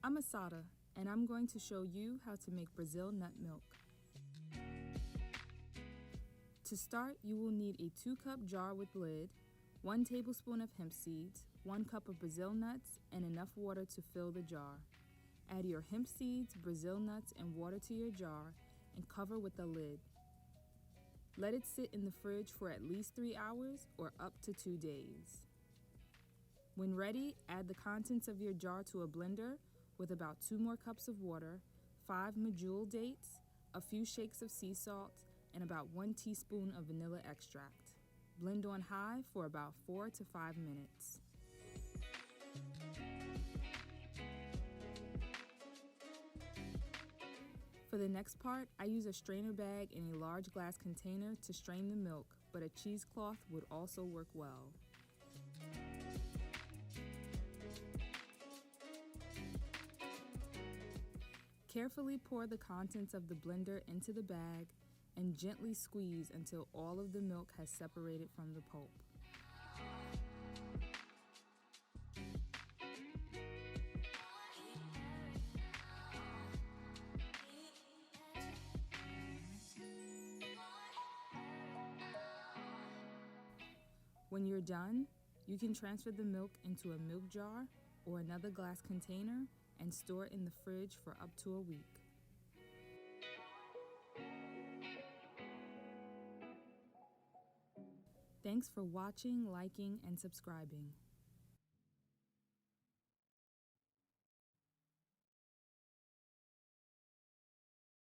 I'm Asada, and I'm going to show you how to make Brazil nut milk. To start, you will need a 2-cup jar with lid, 1 tablespoon of hemp seeds, 1 cup of Brazil nuts, and enough water to fill the jar. Add your hemp seeds, Brazil nuts, and water to your jar and cover with the lid. Let it sit in the fridge for at least 3 hours or up to 2 days. When ready, add the contents of your jar to a blender with about 2 more cups of water, 5 medjool dates, a few shakes of sea salt, and about 1 teaspoon of vanilla extract. Blend on high for about 4 to 5 minutes. For the next part, I use a strainer bag in a large glass container to strain the milk, but a cheesecloth would also work well. Carefully pour the contents of the blender into the bag and gently squeeze until all of the milk has separated from the pulp. When you're done, you can transfer the milk into a milk jar or another glass container and store it in the fridge for up to a week. Thanks for watching, liking, and subscribing.